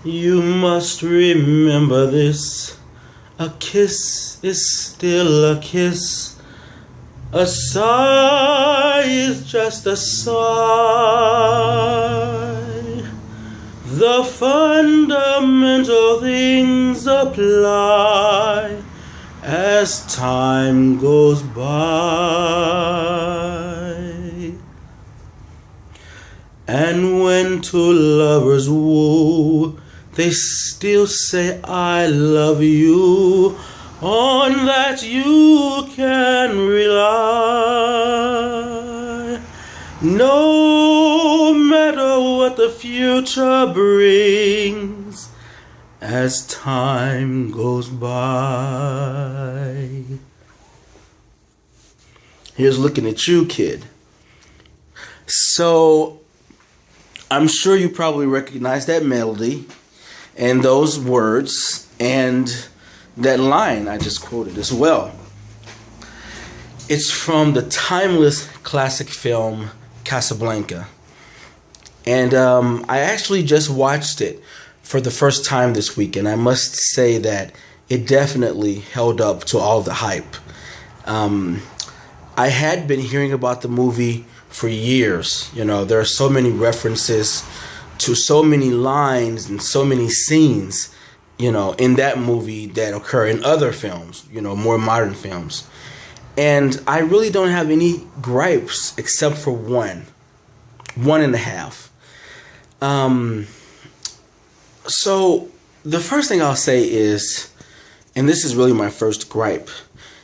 You must remember this. A kiss is still a kiss. A sigh is just a sigh. The fundamental things apply as time goes by. And when two lovers woo, they still say I love you. On that you can rely. No matter what the future brings, as time goes by. Here's looking at you, kid. So, I'm sure you probably recognize that melody and those words and that line I just quoted as well. It's from the timeless classic film Casablanca. And I actually just watched it for the first time this week, and I must say that it definitely held up to all the hype. I had been hearing about the movie for years. You know, there are so many references to so many lines and so many scenes, you know, in that movie that occur in other films, you know, more modern films. And I really don't have any gripes except for one and a half. So the first thing I'll say is, and this is really my first gripe,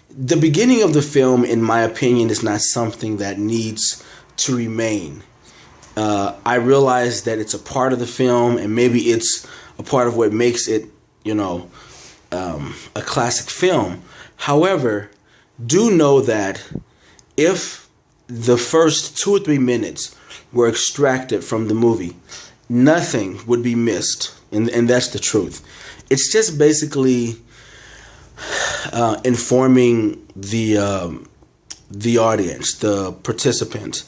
the beginning of the film, in my opinion, is not something that needs to remain. I realize that it's a part of the film, and maybe it's a part of what makes it, you know, a classic film. However, do know that if the first 2 or 3 minutes were extracted from the movie, nothing would be missed, and that's the truth. It's just basically informing the audience, the participant,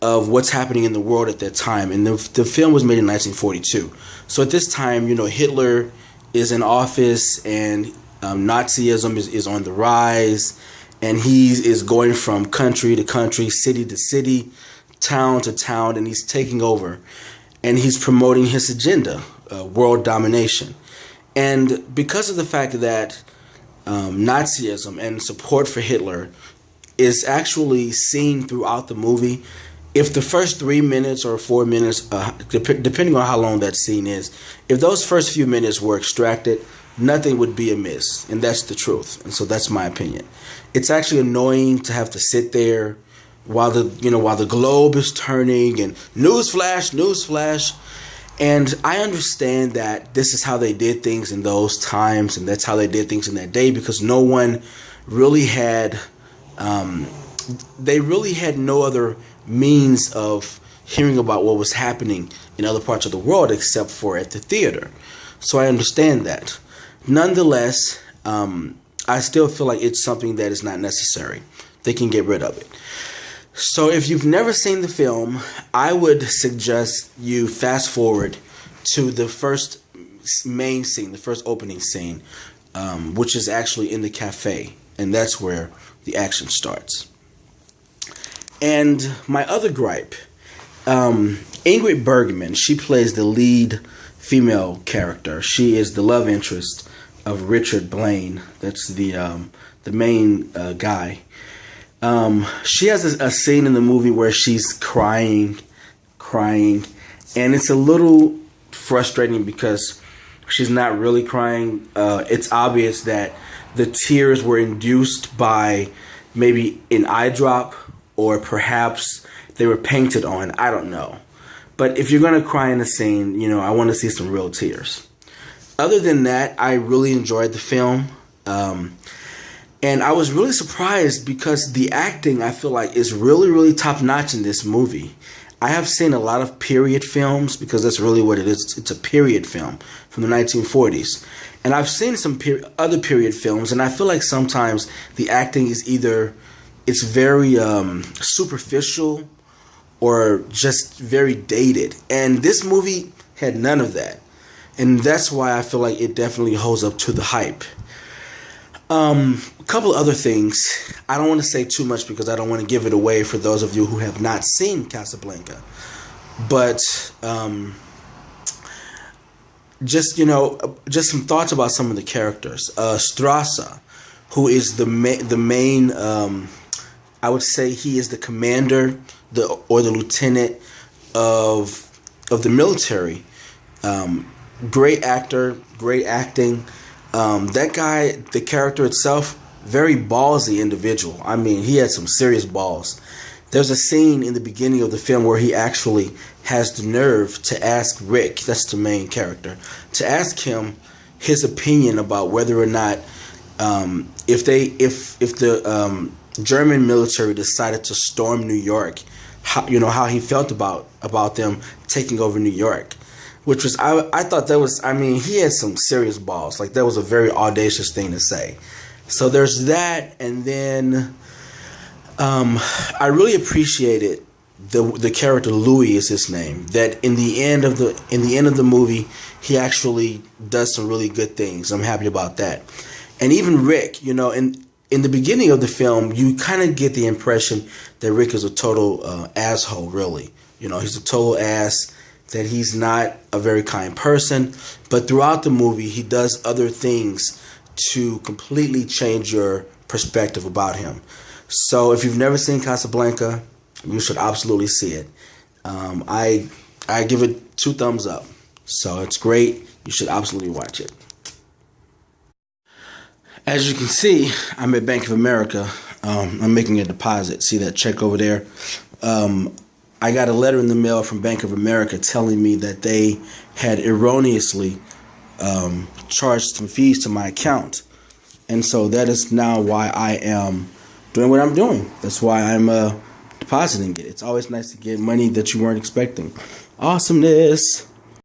of what's happening in the world at that time. And the film was made in 1942. So at this time, you know, Hitler is in office, and Nazism is on the rise, and he is going from country to country, city to city, town to town, and he's taking over. And he's promoting his agenda, world domination. And because of the fact that Nazism and support for Hitler is actually seen throughout the movie, if the first 3 minutes or 4 minutes, depending on how long that scene is, if those first few minutes were extracted, nothing would be amiss, and that's the truth. And so that's my opinion. It's actually annoying to have to sit there while the globe is turning and newsflash. And I understand that this is how they did things in those times, and that's how they did things in that day, because no one really had, they really had no other means of hearing about what was happening in other parts of the world except for at the theater. So I understand that. Nonetheless, I still feel like it's something that is not necessary. They can get rid of it. So if you've never seen the film, I would suggest you fast forward to the first main scene, the first opening scene, which is actually in the cafe, and that's where the action starts. And my other gripe, Ingrid Bergman, she plays the lead female character. She is the love interest of Richard Blaine. That's the main guy. She has a scene in the movie where she's crying, and it's a little frustrating because she's not really crying. It's obvious that the tears were induced by maybe an eye drop, or perhaps they were painted on. I don't know. But if you're going to cry in a scene, you know, I want to see some real tears. Other than that, I really enjoyed the film. And I was really surprised because the acting, I feel like, is really, really top-notch in this movie. I have seen a lot of period films, because that's really what it is. It's a period film from the 1940s. And I've seen some other period films, and I feel like sometimes the acting is either, it's very superficial or just very dated. And this movie had none of that. and that's why I feel like it definitely holds up to the hype. A couple of other things. I don't want to say too much because I don't want to give it away for those of you who have not seen Casablanca. But just some thoughts about some of the characters. Strasser, who is the main. I would say he is the commander, or the lieutenant of the military. Great actor, great acting. That guy, the character itself, very ballsy individual. I mean, he had some serious balls. There's a scene in the beginning of the film where he actually has the nerve to ask Rick, that's the main character, to ask him his opinion about whether or not if the German military decided to storm New York, how he felt about them taking over New York. Which was, I thought that was, I mean, he had some serious balls. Like, that was a very audacious thing to say. So there's that, and then I really appreciated the character Louis is his name. That in the end of the movie, he actually does some really good things. I'm happy about that. And even Rick, in the beginning of the film, you kind of get the impression that Rick is a total asshole. Really, he's a total ass. That he's not a very kind person, but throughout the movie, he does other things to completely change your perspective about him. So if you've never seen Casablanca, you should absolutely see it. I give it 2 thumbs up. So it's great. You should absolutely watch it. As you can see, I'm at Bank of America. I'm making a deposit. See that check over there? I got a letter in the mail from Bank of America telling me that they had erroneously charged some fees to my account. And so that is now why I am doing what I'm doing. That's why I'm depositing it. It's always nice to get money that you weren't expecting. Awesomeness.